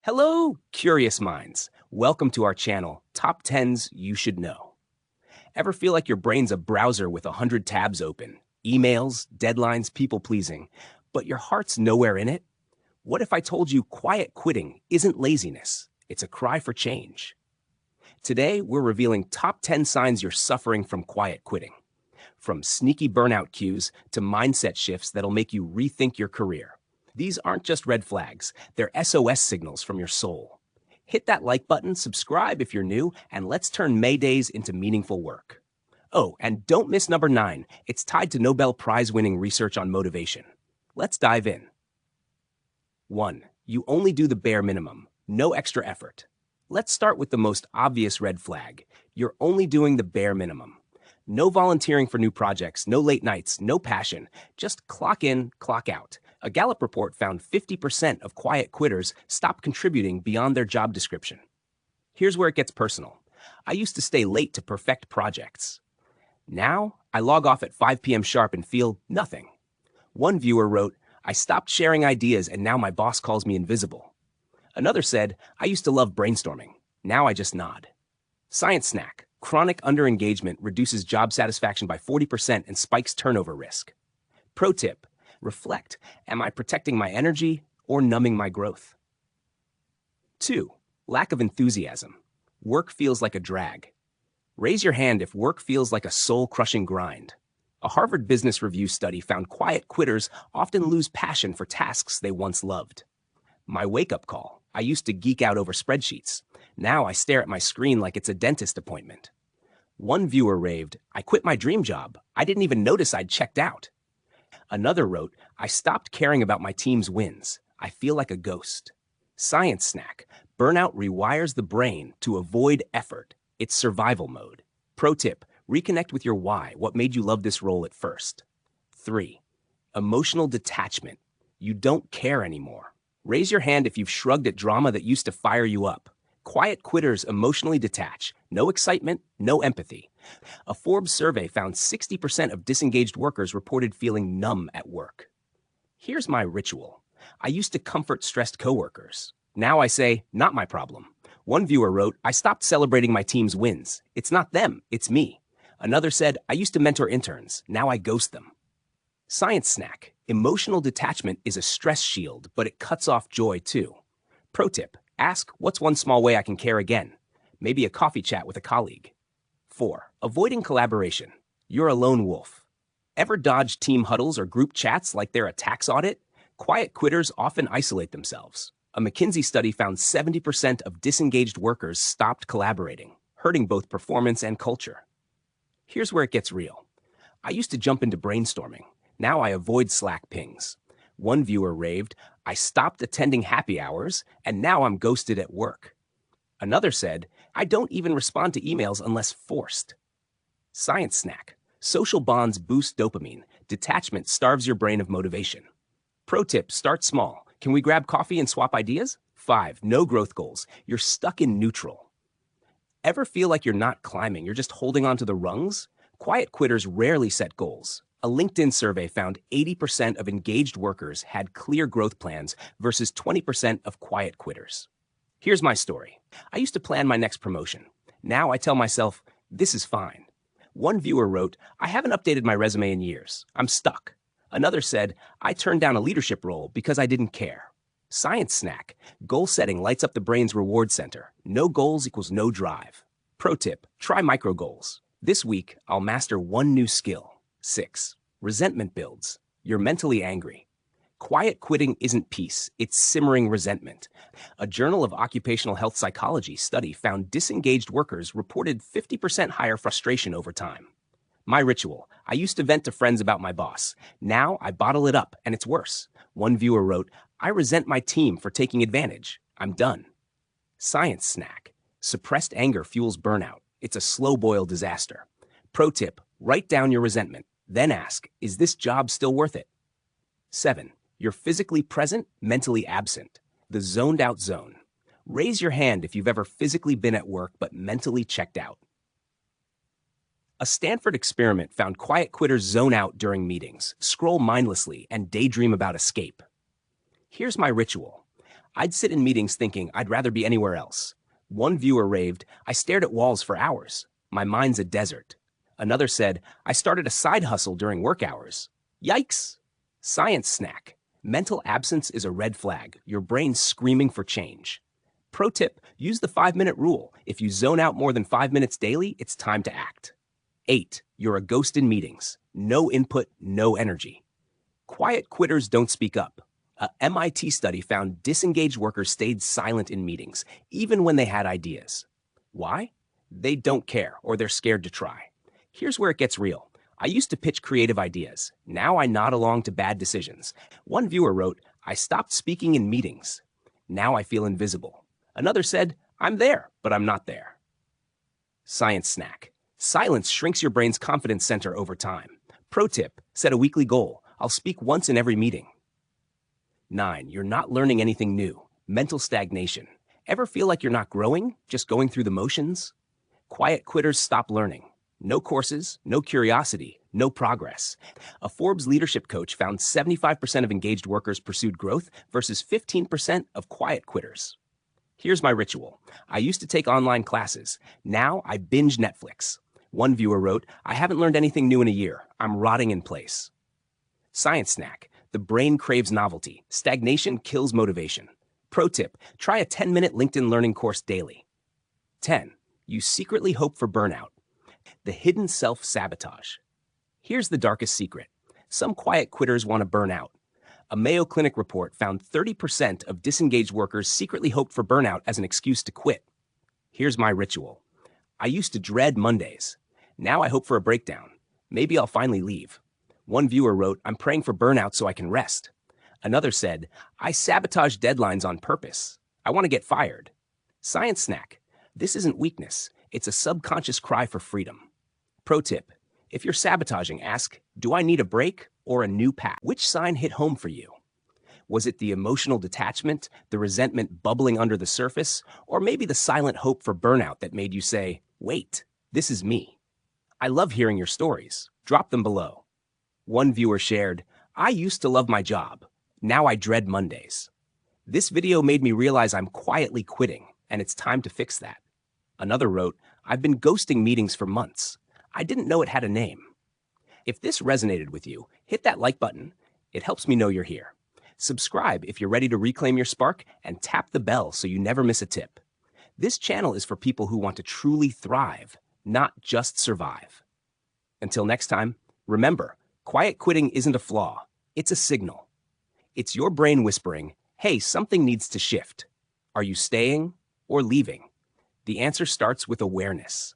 Hello, curious minds. Welcome to our channel, Top 10s You Should Know. Ever feel like your brain's a browser with 100 tabs open? Emails, deadlines, people pleasing, but your heart's nowhere in it? What if I told you quiet quitting isn't laziness? It's a cry for change. Today, we're revealing top 10 signs you're suffering from quiet quitting. From sneaky burnout cues to mindset shifts that'll make you rethink your career. These aren't just red flags, they're SOS signals from your soul. Hit that like button, subscribe if you're new, and let's turn May days into meaningful work. Oh, and don't miss number 9. It's tied to Nobel Prize-winning research on motivation. Let's dive in. 1. You only do the bare minimum. No extra effort. Let's start with the most obvious red flag. You're only doing the bare minimum. No volunteering for new projects, no late nights, no passion. Just clock in, clock out. A Gallup report found 50% of quiet quitters stop contributing beyond their job description. Here's where it gets personal. I used to stay late to perfect projects. Now, I log off at 5 p.m. sharp and feel nothing. One viewer wrote, I stopped sharing ideas and now my boss calls me invisible. Another said, I used to love brainstorming. Now I just nod. Science snack. Chronic underengagement reduces job satisfaction by 40% and spikes turnover risk. Pro tip, reflect. Am I protecting my energy or numbing my growth? 2. Lack of enthusiasm. Work feels like a drag. Raise your hand if work feels like a soul-crushing grind. A Harvard Business Review study found quiet quitters often lose passion for tasks they once loved. My wake-up call. I used to geek out over spreadsheets. Now I stare at my screen like it's a dentist appointment. One viewer raved, I quit my dream job. I didn't even notice I'd checked out. Another wrote, I stopped caring about my team's wins. I feel like a ghost. Science snack. Burnout rewires the brain to avoid effort. It's survival mode. Pro tip, reconnect with your why, what made you love this role at first. 3. Emotional detachment. You don't care anymore. Raise your hand if you've shrugged at drama that used to fire you up. Quiet quitters emotionally detach. No excitement, no empathy. A Forbes survey found 60% of disengaged workers reported feeling numb at work. Here's my ritual. I used to comfort stressed coworkers. Now I say, not my problem. One viewer wrote, I stopped celebrating my team's wins. It's not them, it's me. Another said, I used to mentor interns. Now I ghost them. Science snack. Emotional detachment is a stress shield, but it cuts off joy too. Pro tip, ask, what's one small way I can care again? Maybe a coffee chat with a colleague. 4. Avoiding collaboration. You're a lone wolf. Ever dodge team huddles or group chats like they're a tax audit? Quiet quitters often isolate themselves. A McKinsey study found 70% of disengaged workers stopped collaborating, hurting both performance and culture. Here's where it gets real. I used to jump into brainstorming. Now I avoid Slack pings. One viewer raved, I stopped attending happy hours, and now I'm ghosted at work. Another said, I don't even respond to emails unless forced. Science snack. Social bonds boost dopamine. Detachment starves your brain of motivation. Pro tip, start small. Can we grab coffee and swap ideas? 5. No growth goals. You're stuck in neutral. Ever feel like you're not climbing, you're just holding on to the rungs? Quiet quitters rarely set goals. A LinkedIn survey found 80% of engaged workers had clear growth plans versus 20% of quiet quitters. Here's my story. I used to plan my next promotion. Now I tell myself, this is fine. One viewer wrote, I haven't updated my resume in years. I'm stuck. Another said, I turned down a leadership role because I didn't care. Science snack. Goal setting lights up the brain's reward center. No goals equals no drive. Pro tip, try micro goals. This week, I'll master one new skill. 6. Resentment builds. You're mentally angry. Quiet quitting isn't peace, it's simmering resentment. A Journal of Occupational Health Psychology study found disengaged workers reported 50% higher frustration over time. My ritual. I used to vent to friends about my boss. Now I bottle it up, and it's worse. One viewer wrote, I resent my team for taking advantage. I'm done. Science snack. Suppressed anger fuels burnout. It's a slow-boil disaster. Pro tip, write down your resentment. Then ask, is this job still worth it? 7. You're physically present, mentally absent. The zoned out zone. Raise your hand if you've ever physically been at work but mentally checked out. A Stanford experiment found quiet quitters zone out during meetings, scroll mindlessly, and daydream about escape. Here's my ritual. I'd sit in meetings thinking I'd rather be anywhere else. One viewer raved, I stared at walls for hours. My mind's a desert. Another said, I started a side hustle during work hours. Yikes! Science snack. Mental absence is a red flag. Your brain's screaming for change. Pro tip, use the 5-minute rule. If you zone out more than 5 minutes daily, it's time to act. 8. You're a ghost in meetings. No input, no energy. Quiet quitters don't speak up. A MIT study found disengaged workers stayed silent in meetings, even when they had ideas. Why? They don't care, or they're scared to try. Here's where it gets real. I used to pitch creative ideas. Now I nod along to bad decisions. One viewer wrote, I stopped speaking in meetings. Now I feel invisible. Another said, I'm there, but I'm not there. Science snack. Silence shrinks your brain's confidence center over time. Pro tip, set a weekly goal. I'll speak once in every meeting. 9. You're not learning anything new. Mental stagnation. Ever feel like you're not growing, just going through the motions? Quiet quitters stop learning. No courses, no curiosity, no progress. A Forbes leadership coach found 75% of engaged workers pursued growth versus 15% of quiet quitters. Here's my ritual. I used to take online classes. Now I binge Netflix. One viewer wrote, I haven't learned anything new in a year. I'm rotting in place. Science snack. The brain craves novelty. Stagnation kills motivation. Pro tip, try a 10-minute LinkedIn learning course daily. 10. You secretly hope for burnout. The hidden self-sabotage. Here's the darkest secret. Some quiet quitters want to burn out. A Mayo Clinic report found 30% of disengaged workers secretly hoped for burnout as an excuse to quit. Here's my ritual. I used to dread Mondays. Now I hope for a breakdown. Maybe I'll finally leave. One viewer wrote, I'm praying for burnout so I can rest. Another said, I sabotage deadlines on purpose. I want to get fired. Science snack. This isn't weakness. It's a subconscious cry for freedom. Pro tip. If you're sabotaging, ask, do I need a break or a new path? Which sign hit home for you? Was it the emotional detachment, the resentment bubbling under the surface, or maybe the silent hope for burnout that made you say, wait, this is me? I love hearing your stories. Drop them below. One viewer shared, I used to love my job. Now I dread Mondays. This video made me realize I'm quietly quitting, and it's time to fix that. Another wrote, I've been ghosting meetings for months. I didn't know it had a name. If this resonated with you, hit that like button. It helps me know you're here. Subscribe if you're ready to reclaim your spark, and tap the bell so you never miss a tip. This channel is for people who want to truly thrive, not just survive. Until next time, remember, quiet quitting isn't a flaw. It's a signal. It's your brain whispering, hey, something needs to shift. Are you staying or leaving? The answer starts with awareness.